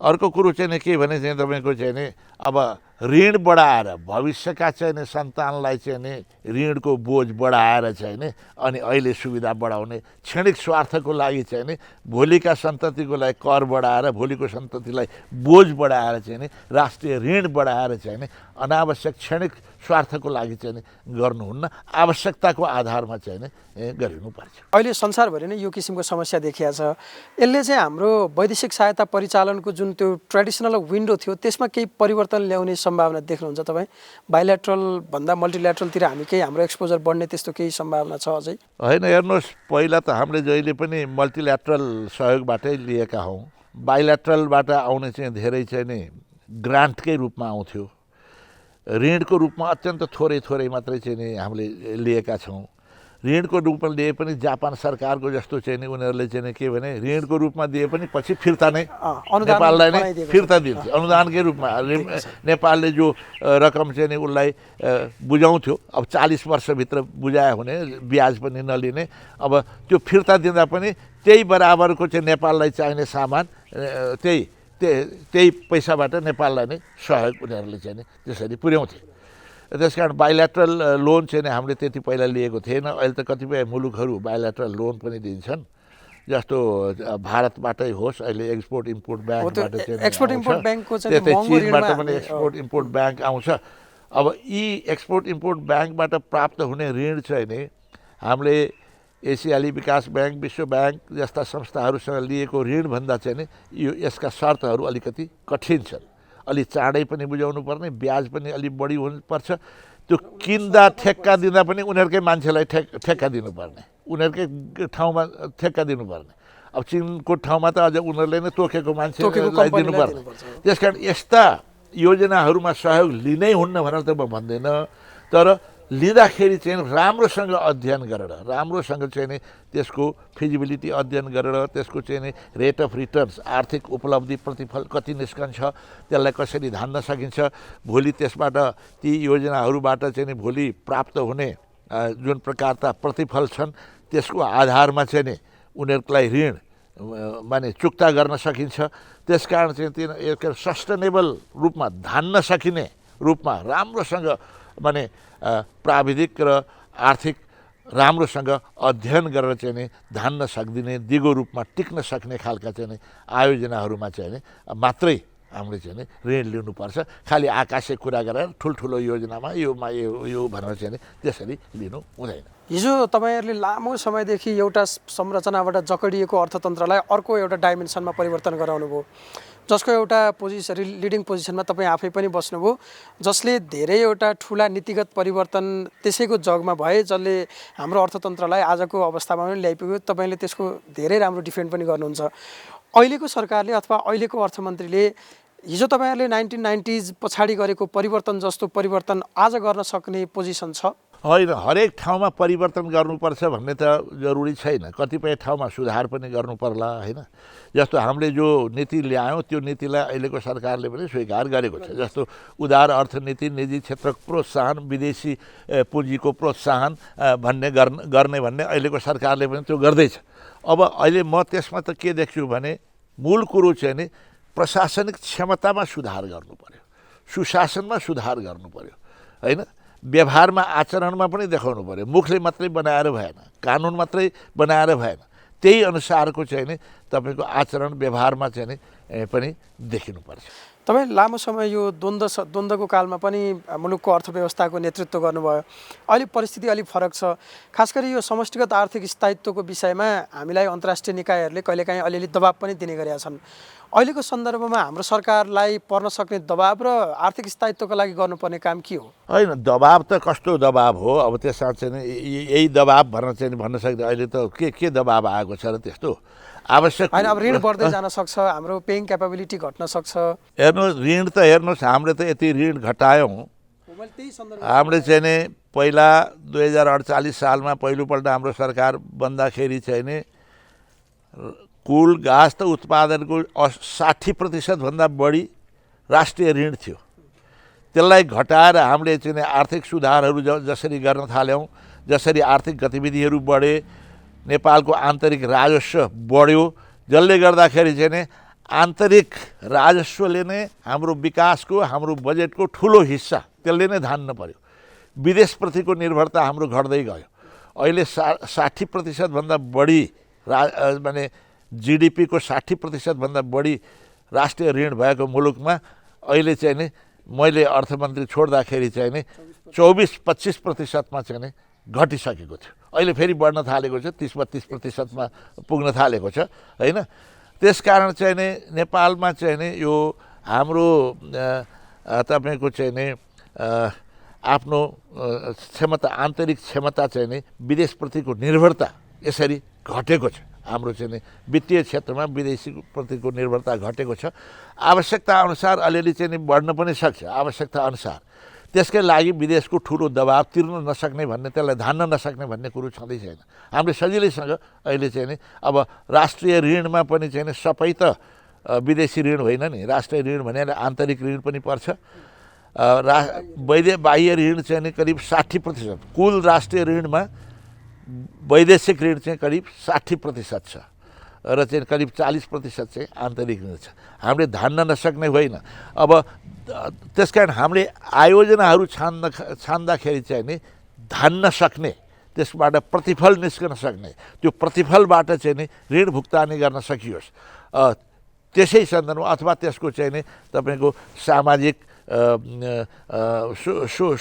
अर्को कुरो चाहिँ नि के भने चाहिँ तपाईँको चाहिँ नि अब ऋण बढाएर भविष्यका चाहिँ नि सन्तानलाई चाहिँ नि ऋणको बोझ बढाएर चाहिँ नि अनि अहिले सुविधा बढाउने, क्षणिक स्वार्थको लागि चाहिँ नि भोलिका सन्ततिको लागि कर बढाएर, भोलिको सन्ततिलाई बोझ बढाएर चाहिँ नि राष्ट्रिय ऋण बढाएर चाहिँ नि अनावश्यक क्षणिक स्वार्थको लागि चाहिँ नि गर्नुहुन्न, आवश्यकताको आधारमा चाहिँ नि गरिनुपर्छ। अहिले संसारभरि नै यो किसिमको समस्या देखिया छ। यसले चाहिँ हाम्रो वैदेशिक सहायता परिचालनको जुन त्यो ट्रेडिसनल विन्डो थियो त्यसमा केही परिवर्तन ल्याउने सम्भावना देख्नुहुन्छ तपाईँ? बाइल्याट्रल भन्दा मल्टिल्याट्रलतिर हामी केही हाम्रो एक्सपोजर बढ्ने त्यस्तो केही सम्भावना छ अझै? होइन, हेर्नुहोस्, पहिला त हामीले जहिले पनि मल्टिल्याट्रल सहयोगबाटै लिएका हौँ। बाइल्याट्रलबाट आउने चाहिँ धेरै चाहिँ नि ग्रान्टकै रूपमा आउँथ्यो, ऋणको रूपमा अत्यन्त थोरै मात्रै चाहिँ नि हामीले लिएका छौँ। ऋणको रूपमा लिए पनि जापान सरकारको जस्तो चाहिँ नि उनीहरूले चाहिँ के भने ऋणको रूपमा दिए पनि पछि फिर्ता नै नेपाललाई नै फिर्ता दिन्छ, अनुदानकै रूपमा। नेपालले जो रकम चाहिँ नि उसलाई बुझाउँथ्यो, अब 40 वर्षभित्र बुझायो भने ब्याज पनि नलिने, अब त्यो फिर्ता दिँदा पनि त्यही बराबरको चाहिँ नेपाललाई चाहिने सामान त्यही पैसाबाट नेपाललाई नै सहयोग उनीहरूले चाहिँ नि त्यसरी पुर्याउँथे। त्यस कारण बाइल्याट्रल लोन चाहिँ हामीले त्यति पहिला लिएको थिएन। अहिले त कतिपय मुलुकहरू बाइल्याट्रल लोन पनि दिन्छन्, जस्तो भारतबाटै होस्, अहिले एक्सपोर्ट इम्पोर्ट ब्याङ्कबाट चाहिँ चीनबाट पनि एक्सपोर्ट इम्पोर्ट ब्याङ्क आउँछ। अब यी एक्सपोर्ट इम्पोर्ट ब्याङ्कबाट प्राप्त हुने ऋण चाहिँ नि हामीले एसियाली विकास ब्याङ्क, विश्व ब्याङ्क जस्ता संस्थाहरूसँग लिएको ऋणभन्दा चाहिँ नि यसका शर्तहरू अलिकति कठिन छन्। अलि चाँडै पनि बुझाउनु पर्ने, ब्याज पनि अलि बढी हुनुपर्छ। त्यो किन्दा ठेक्का दिँदा पनि उनीहरूकै मान्छेलाई ठेक्का दिनुपर्ने, उनीहरूकै ठाउँमा ठेक्का दिनुपर्ने। अब चिनको ठाउँमा त अझ उनीहरूले नै तोकेको मान्छेलाई दिनुपर्ने। त्यस कारण यस्ता योजनाहरूमा सहयोग लिनै हुन्न भनेर त म भन्दैन, तर लिँदाखेरि चाहिँ राम्रोसँग अध्ययन गरेर, राम्रोसँग चाहिँ नि त्यसको फिजिबिलिटी अध्ययन गरेर, त्यसको चाहिँ नि रेट अफ रिटर्न्स, आर्थिक उपलब्धि प्रतिफल कति निस्कन्छ, त्यसलाई कसरी धान्न सकिन्छ, भोलि त्यसबाट ती योजनाहरूबाट चाहिँ नि भोलि प्राप्त हुने जुन प्रकारका प्रतिफल छन् त्यसको आधारमा चाहिँ नि उनीहरूलाई ऋण माने चुक्ता गर्न सकिन्छ। त्यसकारण चाहिँ त्यो सस्टेनेबल रूपमा धान्न सकिने रूपमा राम्रोसँग माने प्राविधिक र आर्थिक राम्रोसँग अध्ययन गरेर चाहिँ नि धान्न सक्दिने, दिगो रूपमा टिक्न सक्ने खालका चाहिँ नि आयोजनाहरूमा चाहिँ नि मात्रै हामीले चाहिँ नि ऋण लिनुपर्छ। खालि आकाशे कुरा गरेर ठुल्ठुलो योजनामा यो भनेर चाहिँ नि त्यसरी लिनु हुँदैन। हिजो तपाईँहरूले लामो समयदेखि एउटा संरचनाबाट जकडिएको अर्थतन्त्रलाई अर्को एउटा डाइमेन्सनमा परिवर्तन गराउनु भयो, जसको एउटा लिडिङ पोजिसनमा तपाईँ आफै पनि बस्नुभयो, जसले धेरैवटा ठुला नीतिगत परिवर्तन त्यसैको जगमा भए, जसले हाम्रो अर्थतन्त्रलाई आजको अवस्थामा पनि ल्याइपुग्यो। तपाईँले त्यसको धेरै राम्रो डिफेन्ड पनि गर्नुहुन्छ। अहिलेको सरकारले अथवा अहिलेको अर्थमन्त्रीले हिजो तपाईँहरूले 1990s पछाडि गरेको परिवर्तन जस्तो परिवर्तन आज गर्न सक्ने पोजिसन छ? होइन, हरेक ठाउँमा परिवर्तन गर्नुपर्छ भन्ने त जरुरी छैन। कतिपय ठाउँमा सुधार पनि गर्नु पर्ला, होइन। जस्तो हामीले जो नीति ल्यायौँ त्यो नीतिलाई अहिलेको सरकारले पनि स्वीकार गरेको छ। जस्तो उदार अर्थनीति, निजी क्षेत्रको प्रोत्साहन, विदेशी पुँजीको प्रोत्साहन गर्ने भन्ने अहिलेको सरकारले पनि त्यो गर्दैछ। अब अहिले म त्यसमा त के देख्छु भने मूल कुरो चाहिँ नि प्रशासनिक क्षमतामा सुधार गर्नु पर्यो, सुशासनमा सुधार गर्नु पर्यो, होइन। व्यवहारमा आचरणमा पनि देखाउनु पर्यो। मुखले मात्रै बनाएर भएन, कानुन मात्रै बनाएर भएन, त्यही अनुसारको चाहिँ नि तपाईँको आचरण व्यवहारमा चाहिँ नि पनि देखिनुपर्छ। तपाईँ लामो समय यो द्वन्द्वको कालमा पनि मुलुकको अर्थव्यवस्थाको नेतृत्व गर्नुभयो। अहिले परिस्थिति अलिक फरक छ। खास गरी यो समष्टिगत आर्थिक स्थायित्वको विषयमा हामीलाई अन्तर्राष्ट्रिय निकायहरूले कहिलेकाहीँ अलिअलि दबाब पनि दिने गरेका छन्। अहिलेको सन्दर्भमा हाम्रो सरकारलाई पर्न सक्ने दबाब र आर्थिक स्थायित्वको लागि गर्नुपर्ने काम के हो? होइन, दबाब त कस्तो दबाब हो? अब त्यसमा चाहिँ यही दबाब भन्न सक्दैन। अहिले त के दबाब आएको छ र त्यस्तो आवश्यक होइन। अब ऋण बढ्दै जान सक्छ, हाम्रो पेइङ क्यापेबिलिटी घट्न सक्छ। हेर्नुहोस्, ऋण त हेर्नुहोस्, हामीले त यति ऋण घटायौँ। हामीले चाहिँ नि पहिला 2048 सालमा पहिलोपल्ट हाम्रो सरकार बन्दाखेरि चाहिँ नि कुल घाँस त उत्पादनको 60% भन्दा बढी राष्ट्रिय ऋण थियो। त्यसलाई घटाएर हामीले चाहिँ आर्थिक सुधारहरू जसरी गर्न थाल्यौँ, जसरी आर्थिक गतिविधिहरू बढे, नेपालको आन्तरिक राजस्व बढ्यो, जसले गर्दाखेरि चाहिँ नि आन्तरिक राजस्वले नै हाम्रो विकासको, हाम्रो बजेटको ठुलो हिस्सा त्यसले नै धान्न पर्यो। विदेशप्रतिको निर्भरता हाम्रो घट्दै गयो। अहिले 60% भन्दा बढी माने जिडिपीको 60% भन्दा बढी राष्ट्रिय ऋण भएको मुलुकमा अहिले चाहिँ नि मैले अर्थमन्त्री छोड्दाखेरि चाहिँ नि 24-25%मा चाहिँ नि घटिसकेको थियो। अहिले फेरि बढ्न थालेको छ, 30-32%मा पुग्न थालेको छ, होइन। त्यसकारण चाहिँ नि नेपालमा चाहिँ नि यो हाम्रो तपाईँको चाहिँ नि आफ्नो क्षमता, आन्तरिक क्षमता चाहिँ नि विदेशप्रतिको निर्भरता यसरी घटेको छ। हाम्रो चाहिँ नि वित्तीय क्षेत्रमा विदेशी प्रतिको निर्भरता घटेको छ। आवश्यकता अनुसार अलिअलि चाहिँ नि बढ्न पनि सक्छ, आवश्यकता अनुसार। त्यसकै लागि विदेशको ठुलो दबाब तिर्न नसक्ने भन्ने, त्यसलाई धान्न नसक्ने भन्ने कुरो छँदै छैन। हामीले सजिलैसँग अहिले चाहिँ नि अब राष्ट्रिय ऋणमा पनि चाहिँ नि सबै त विदेशी ऋण होइन नि, राष्ट्रिय ऋण भने आन्तरिक ऋण पनि पर्छ। बाह्य ऋण चाहिँ नि करिब 60%, कुल राष्ट्रिय ऋणमा वैदेशिक ऋण चाहिँ करिब 60% छ र चाहिँ करिब 40% चाहिँ आन्तरिक ऋण छ। हामीले धान्न नसक्ने होइन। अब त्यसकारण हामीले आयोजनाहरू छान्दाखेरि चाहिँ नि धान्न सक्ने, त्यसबाट प्रतिफल निस्कन सक्ने, त्यो प्रतिफलबाट चाहिँ नि ऋण भुक्तानी गर्न सकियोस्। त्यसै सन्दर्भमा अथवा त्यसको चाहिँ नि तपाईँको सामाजिक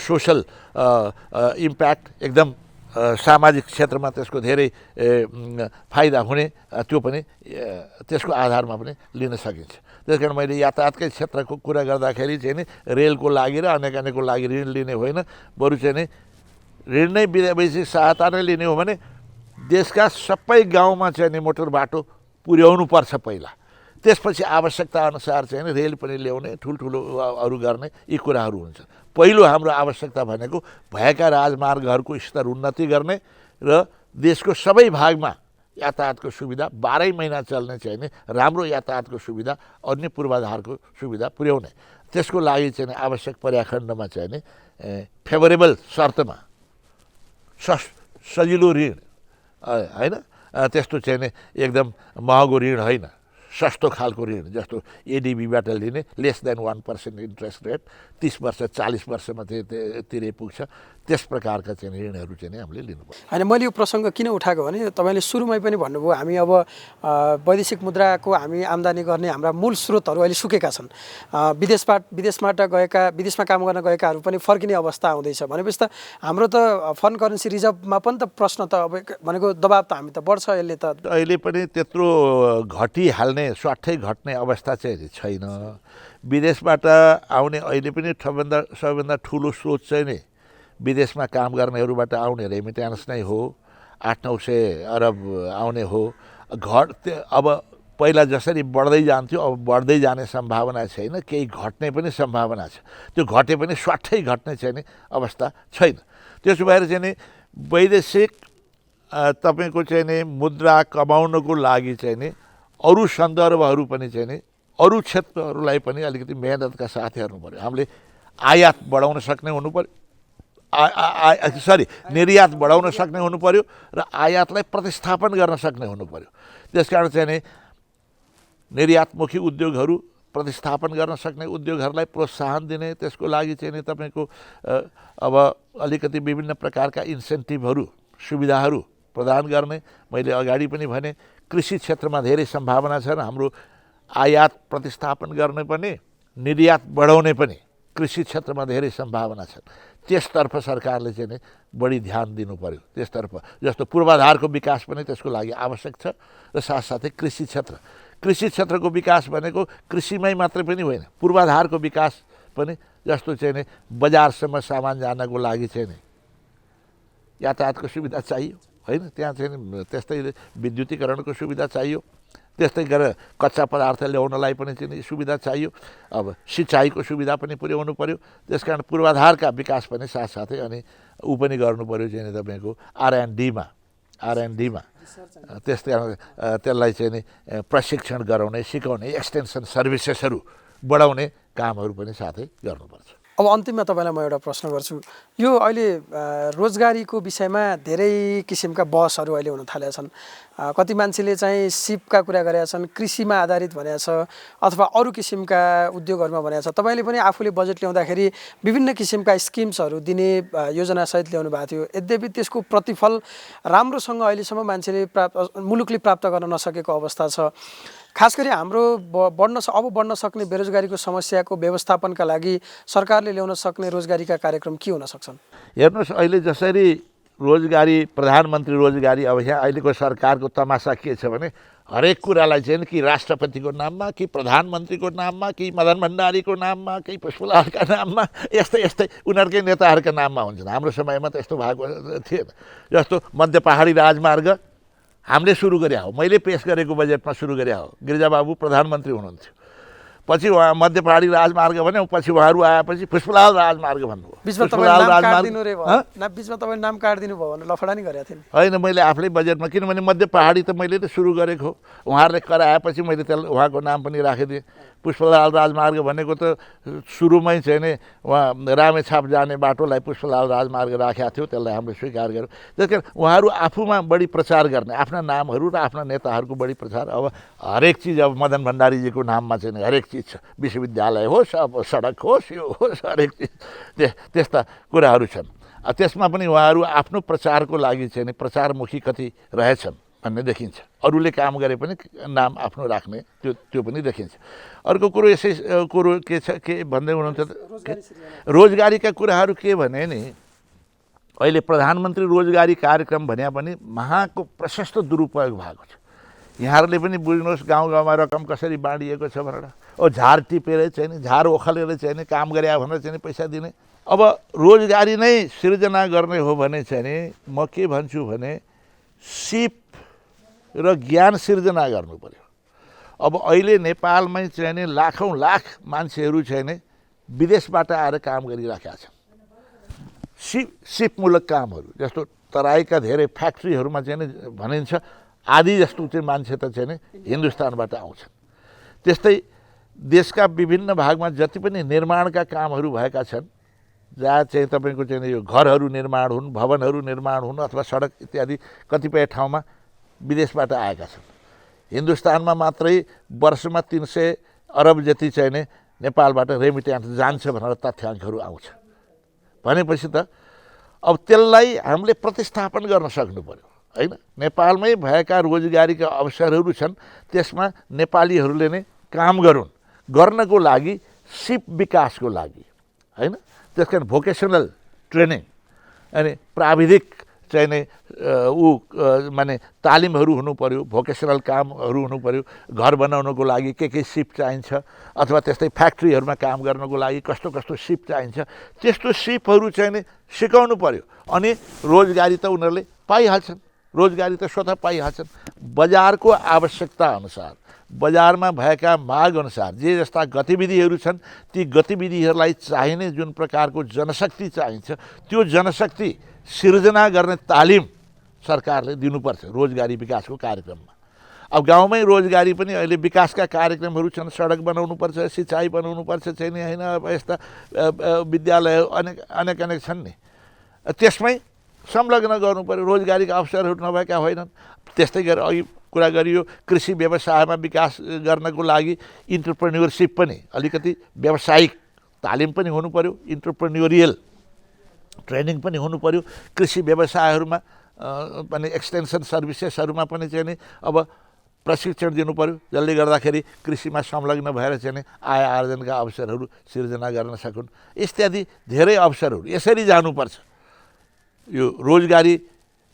सोसल इम्प्याक्ट एकदम सामाजिक क्षेत्रमा त्यसको धेरै फाइदा हुने त्यो पनि त्यसको आधारमा पनि लिन सकिन्छ। त्यस कारण मैले यातायातकै क्षेत्रको कुरा गर्दाखेरि चाहिँ नि रेलको लागि र अनेक लागि ऋण लिने होइन, बरु चाहिँ नि ऋण नै विदेशी सहायता नै लिने हो भने देशका सबै गाउँमा चाहिँ नि मोटर बाटो पुर्याउनु पर्छ पहिला, त्यसपछि आवश्यकता अनुसार चाहिँ नि रेल पनि ल्याउने, ठुल्ठुलो अरू गर्ने, यी कुराहरू हुन्छ। पहिलो हाम्रो आवश्यकता भनेको भएका राजमार्गहरूको स्तर उन्नति गर्ने र देशको सबै भागमा यातायातको सुविधा 12 महिना चल्ने चाहिँ नि राम्रो यातायातको सुविधा, अन्य पूर्वाधारको सुविधा पुर्याउने। त्यसको लागि चाहिँ नि आवश्यक पर्याखण्डमा चाहिँ नि फेभरेबल शर्तमा सजिलो ऋण होइन, त्यस्तो चाहिँ नि एकदम महँगो ऋण होइन, सस्तो खालको ऋण जस्तो एडिबीबाट लिने लेस देन 1% इन्ट्रेस्ट रेट 30 वर्ष 40 वर्षमा तिरे पुग्छ, त्यस प्रकारका चाहिँ ऋणहरू चाहिँ हामीले लिनुपर्छ। होइन, मैले यो प्रसङ्ग किन उठाएको भने तपाईँले सुरुमै पनि भन्नुभयो हामी अब वैदेशिक मुद्राको हामी आम्दानी गर्ने हाम्रा मूल स्रोतहरू अहिले सुकेका छन्, विदेशमा काम गर्न गएकाहरू पनि फर्किने अवस्था आउँदैछ भनेपछि त हाम्रो त फरेन करेन्सी रिजर्भमा पनि त प्रश्न त अब भनेको दबाब त हामी त बढ्छ यसले त। अहिले पनि त्यत्रो घटिहाल्ने स्वाट्टै घट्ने अवस्था चाहिँ छैन। विदेशबाट आउने अहिले पनि सबैभन्दा ठुलो स्रोत चाहिँ नि विदेशमा काम गर्नेहरूबाट आउने रेमिट्यान्स नै हो, 800-900 अरब आउने हो। अब पहिला जसरी बढ्दै जान्थ्यो अब बढ्दै जाने सम्भावना छैन, केही घट्ने पनि सम्भावना छ। त्यो घटे पनि स्वाट्टै घट्ने चाहिँ नि अवस्था छैन। त्यसो भएर चाहिँ नि वैदेशिक तपाईँको चाहिँ नि मुद्रा कमाउनको लागि चाहिँ नि अरू सन्दर्भहरू पनि चाहिँ नि अरू क्षेत्रहरूलाई पनि अलिकति मेहनतका साथ हेर्नु पर्यो। हामीले आयात बढाउन सक्ने हुनु पर्यो, निर्यात बढाउन सक्ने हुनु पर्यो र आयातलाई प्रतिस्थापन गर्न सक्ने हुनु पर्यो। त्यसकारण चाहिँ नि निर्यातमुखी उद्योगहरू, प्रतिस्थापन गर्न सक्ने उद्योगहरूलाई प्रोत्साहन दिने, त्यसको लागि चाहिँ नि तपाईँको अब अलिकति विभिन्न प्रकारका इन्सेन्टिभहरू, सुविधाहरू प्रदान गर्ने। मैले अगाडि पनि भने कृषि क्षेत्रमा धेरै सम्भावना छन्। हाम्रो आयात प्रतिस्थापन गर्ने पनि निर्यात बढाउने पनि कृषि क्षेत्रमा धेरै सम्भावना छन्। त्यसतर्फ सरकारले चाहिँ नि बढी ध्यान दिनु पर्यो। त्यसतर्फ जस्तो पूर्वाधारको विकास पनि त्यसको लागि आवश्यक छ र साथसाथै कृषि क्षेत्रको विकास भनेको कृषिमै मात्रै पनि होइन, पूर्वाधारको विकास पनि जस्तो चाहिँ नि बजारसम्म सामान जानको लागि चाहिँ नि यातायातको सुविधा चाहियो होइन, त्यहाँ चाहिँ नि त्यस्तै विद्युतीकरणको सुविधा चाहियो, त्यस्तै गरेर कच्चा पदार्थ ल्याउनलाई पनि चाहिँ सुविधा चाहियो। अब सिँचाइको सुविधा पनि पुर्याउनु पर्यो। त्यसकारण पूर्वाधारका विकास पनि साथसाथै अनि ऊ पनि गर्नु पर्यो चाहिँ नि तपाईँको R&Dमा त्यस्तै त्यसलाई चाहिँ नि प्रशिक्षण गराउने, सिकाउने, एक्सटेन्सन सर्भिसेसहरू बढाउने कामहरू पनि साथै गर्नुपर्छ। अब अन्तिममा तपाईँलाई म एउटा प्रश्न गर्छु। यो अहिले रोजगारीको विषयमा धेरै किसिमका बहसहरू अहिले हुन थालेका छन्। कति मान्छेले चाहिँ सिपका कुरा गरेका छन्, कृषिमा आधारित भनेको छ, अथवा अरू किसिमका उद्योगहरूमा भनेको छ। तपाईँले पनि आफूले बजेट ल्याउँदाखेरि विभिन्न किसिमका स्किम्सहरू दिने योजनासहित ल्याउनु भएको थियो। यद्यपि त्यसको प्रतिफल राम्रोसँग अहिलेसम्म मान्छेले मुलुकले प्राप्त गर्न नसकेको अवस्था छ। खास गरी हाम्रो अब बढ्न सक्ने बेरोजगारीको समस्याको व्यवस्थापनका लागि सरकारले ल्याउन सक्ने रोजगारीका कार्यक्रम के हुन सक्छन्? हेर्नुहोस्, अहिले जसरी रोजगारी, प्रधानमन्त्री रोजगारी, अब यहाँ अहिलेको सरकारको तमासा के छ भने हरेक कुरालाई चाहिँ कि राष्ट्रपतिको नाममा कि प्रधानमन्त्रीको नाममा कि मदन भण्डारीको नाममा कि पुष्पलालका नाममा यस्तै उनीहरूकै नेताहरूका नाममा हुन्छन्। हाम्रो समयमा त यस्तो भएको थिएन। जस्तो मध्य पहाडी राजमार्ग हामीले सुरु गरे हो, मैले पेश गरेको बजेटमा सुरु गरे हो, गिरिजाबाबु प्रधानमन्त्री हुनुहुन्थ्यो। पछि उहाँ मध्य पहाडी राजमार्ग भने पछि उहाँहरू आएपछि पुष्पलाल राजमार्ग भन्नुभयो। बिचमा तपाईँले नाम काटिदिनु भयो भने लफडा नि गरेको थिएँ होइन, मैले आफूले बजेटमा, किनभने मध्य पहाडी त मैले त सुरु गरेको हो, उहाँहरूले कराएपछि मैले त्यसलाई उहाँको नाम पनि राखिदिएँ। पुष्पलाल राजमार्ग भनेको त सुरुमै चाहिँ नि उहाँ रामेछाप जाने बाटोलाई पुष्पलाल राजमार्ग राखेको थियो, त्यसलाई हामीले स्वीकार गऱ्यौँ। त्यस कारण उहाँहरू आफूमा बढी प्रचार गर्ने, आफ्ना नामहरू र आफ्ना नेताहरूको बढी प्रचार। अब हरेक चिज अब मदन भण्डारीजीको नाममा चाहिँ हरेक चिज छ, विश्वविद्यालय होस्, अब सडक होस्, यो होस्, हरेक चिज त्यस्ता कुराहरू छन्। त्यसमा पनि उहाँहरू आफ्नो प्रचारको लागि चाहिँ नि प्रचारमुखी कति रहेछन् भन्ने देखिन्छ। अरूले काम गरे पनि नाम आफ्नो राख्ने त्यो पनि देखिन्छ। अर्को कुरो यसै कुरो के छ, के भन्दै हुनुहुन्छ, रोजगारीका कुराहरू के भने नि अहिले प्रधानमन्त्री रोजगारी कार्यक्रम भने पनि महाको प्रशस्त दुरुपयोग भएको छ। यहाँहरूले पनि बुझ्नुहोस्, गाउँ गाउँमा रकम कसरी बाँडिएको छ भनेर। झार टिपेर चाहिँ नि, झार ओखलेर चाहिँ नि काम गरे भनेर चाहिँ पैसा दिने। अब रोजगारी नै सिर्जना गर्ने हो भने चाहिँ नि म के भन्छु भने सिप र ज्ञान सिर्जना गर्नु पर्यो। अब अहिले नेपालमै चाहिँ नि लाखौँ लाख मान्छेहरू चाहिँ नि विदेशबाट आएर काम गरिराखेका छन्। सिपमूलक कामहरू जस्तो तराईका धेरै फ्याक्ट्रीहरूमा चाहिँ नि भनिन्छ आधी जस्तो चाहिँ मान्छे त चाहिँ नि हिन्दुस्तानबाट आउँछन्। त्यस्तै देशका विभिन्न भागमा जति पनि निर्माणका कामहरू भएका छन्, जहाँ चाहिँ तपाईँको चाहिँ यो घरहरू निर्माण हुन्, भवनहरू निर्माण हुन् अथवा सडक इत्यादि कतिपय ठाउँमा विदेशबाट आएका छन्। हिन्दुस्तानमा मात्रै वर्षमा 300 अरब जति चाहिँ नि नेपालबाट रेमिट्यान्स जान्छ भनेर तथ्याङ्कहरू आउँछ। भनेपछि त अब त्यसलाई हामीले प्रतिस्थापन गर्न सक्नु पर्यो हैन। नेपालमै भएका रोजगारीका अवसरहरू छन्, त्यसमा नेपालीहरूले नै काम गरून्। गर्नको लागि सिप विकासको लागि हैन। त्यसकारण भोकेसनल ट्रेनिङ अनि प्राविधिक चाहिँ नै माने तालिमहरू हुनु पर्यो, भोकेसनल कामहरू हुनु पर्यो। घर बनाउनको लागि के सिप चाहिन्छ अथवा त्यस्तै फ्याक्ट्रीहरूमा काम गर्नको लागि कस्तो कस्तो सिप चाहिन्छ, त्यस्तो सिपहरू चाहिँ नि सिकाउनु पर्यो। अनि रोजगारी त उनीहरूले पाइहाल्छन्, रोजगारी त स्वतः पाइहाल्छन्। बजारको आवश्यकता अनुसार, बजारमा भएका माग अनुसार जे जस्ता गतिविधिहरू छन् ती गतिविधिहरूलाई चाहिने जुन प्रकारको जनशक्ति चाहिन्छ त्यो जनशक्ति सिर्जना गर्ने तालिम सरकारले दिनुपर्छ रोजगारी विकासको कार्यक्रममा। अब गाउँमै रोजगारी पनि अहिले विकासका कार्यक्रमहरू छन्, सडक बनाउनुपर्छ, सिँचाइ बनाउनुपर्छ चाहिँ नि होइन। अब यस्ता विद्यालय अनेक छन् नि, त्यसमै संलग्न गर्नु पर्यो। रोजगारीका अवसरहरू नभएका होइनन्। त्यस्तै गरी अघि कुरा गरियो कृषि व्यवसायमा विकास गर्नको लागि इन्टरप्रेन्योरसिप पनि अलिकति व्यावसायिक तालिम पनि हुनु पर्यो, इन्टरप्रेन्योरियल ट्रेनिङ पनि हुनु पर्यो। कृषि व्यवसायहरूमा पनि एक्सटेन्सन सर्भिसेसहरूमा पनि चाहिँ नि अब प्रशिक्षण दिनु पर्यो, जसले गर्दाखेरि कृषिमा संलग्न भएर चाहिँ नि आय आर्जनका अवसरहरू सिर्जना गर्न सकुन्। इत्यादि धेरै अवसरहरू यसरी जानुपर्छ। यो रोजगारी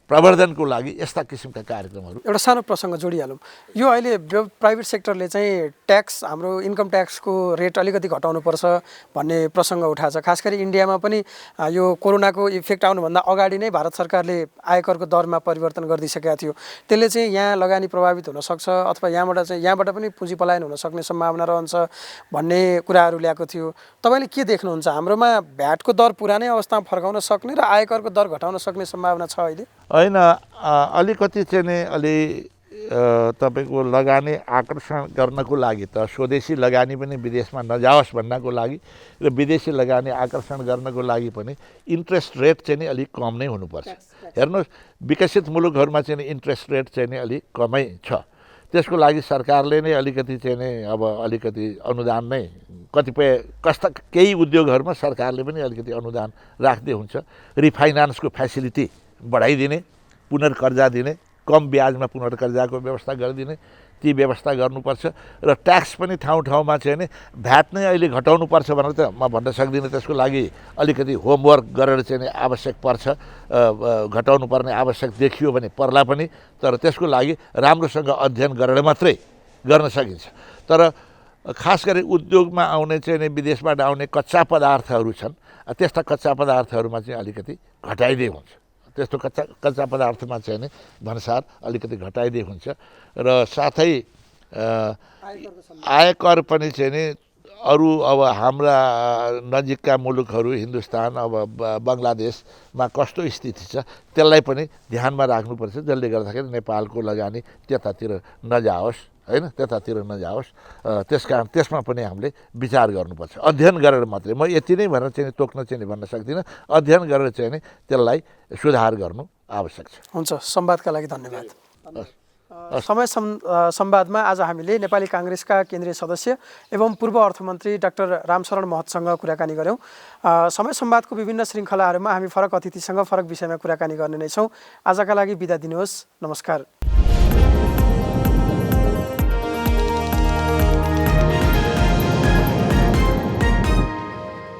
प्रवर्धनको लागि यस्ता किसिमका कार्यक्रमहरू। एउटा सानो प्रसङ्ग जोडिहालौँ। यो अहिले प्राइभेट सेक्टरले चाहिँ ट्याक्स, हाम्रो इन्कम ट्याक्सको रेट अलिकति घटाउनुपर्छ भन्ने प्रसङ्ग उठाएको छ। खास गरी इन्डियामा पनि यो कोरोनाको इफेक्ट आउनुभन्दा अगाडि नै भारत सरकारले आयकरको दरमा परिवर्तन गरिदिइसकेका थियो। त्यसले चाहिँ यहाँ लगानी प्रभावित हुनसक्छ अथवा यहाँबाट पनि पुँजी पलायन हुन सक्ने सम्भावना रहन्छ भन्ने कुराहरू ल्याएको थियो। तपाईँले के देख्नुहुन्छ? हाम्रोमा भ्याटको दर पुरानै अवस्थामा फर्काउन सक्ने र आयकरको दर घटाउन सक्ने सम्भावना छ अहिले? होइन, अलिकति चाहिँ नि अलि तपाईँको लगानी आकर्षण गर्नको लागि त स्वदेशी लगानी पनि विदेशमा नजाओस् भन्नको लागि र विदेशी लगानी आकर्षण गर्नको लागि पनि इन्ट्रेस्ट रेट चाहिँ नि अलिक कम नै हुनुपर्छ। हेर्नुहोस्, विकसित मुलुकहरूमा चाहिँ नि इन्ट्रेस्ट रेट चाहिँ नि अलिक कमै छ। त्यसको लागि सरकारले नै अलिकति चाहिँ नि अब अलिकति अनुदान नै केही उद्योगहरूमा सरकारले पनि अलिकति अनुदान राख्दै हुन्छ। रिफाइनान्सको फ्यासिलिटी बढाइदिने, पुनर्कर्जा दिने, कम ब्याजमा पुनर्कर्जाको व्यवस्था गरिदिने, ती व्यवस्था गर्नुपर्छ। र ट्याक्स पनि ठाउँ ठाउँमा चाहिँ नि भ्याट नै अहिले घटाउनुपर्छ भनेर त म भन्न सक्दिनँ। त्यसको लागि अलिकति होमवर्क गरेर चाहिँ नि आवश्यक पर्छ, घटाउनु पर्ने आवश्यक देखियो भने पर्ला पनि। तर त्यसको लागि राम्रोसँग अध्ययन गरेर मात्रै गर्न सकिन्छ। तर खास गरी उद्योगमा आउने चाहिँ नि विदेशबाट आउने कच्चा पदार्थहरू छन्, त्यस्ता कच्चा पदार्थहरूमा चाहिँ अलिकति घटाइदिए हुन्छ। त्यस्तो कच्चा पदार्थमा चाहिँ नि भन्सार अलिकति घटाइदिए हुन्छ। र साथै आयकर पनि चाहिँ नि अरू अब हाम्रा नजिकका मुलुकहरू हिन्दुस्तान अब बङ्गलादेशमा कस्तो स्थिति छ त्यसलाई पनि ध्यानमा राख्नुपर्छ, जसले गर्दाखेरि नेपालको लगानी त्यतातिर नजाओस् हैन, त्यतातिर नजाओस्। त्यसकारण त्यसमा पनि हामीले विचार गर्नुपर्छ। अध्ययन गरेर मात्रै, म यति नै भनेर चाहिँ तोक्न चाहिँ भन्न सक्दिनँ। अध्ययन गरेर चाहिँ नि त्यसलाई सुधार गर्नु आवश्यक छ। हुन्छ, संवादका लागि धन्यवाद। समय संवादमा आज हामीले नेपाली काङ्ग्रेसका केन्द्रीय सदस्य एवं पूर्व अर्थमन्त्री डाक्टर रामशरण महतसँग कुराकानी गऱ्यौँ। समय संवादको विभिन्न श्रृङ्खलाहरूमा हामी फरक अतिथिसँग फरक विषयमा कुराकानी गर्ने नै छौँ। आजका लागि बिदा दिनुहोस्। नमस्कार।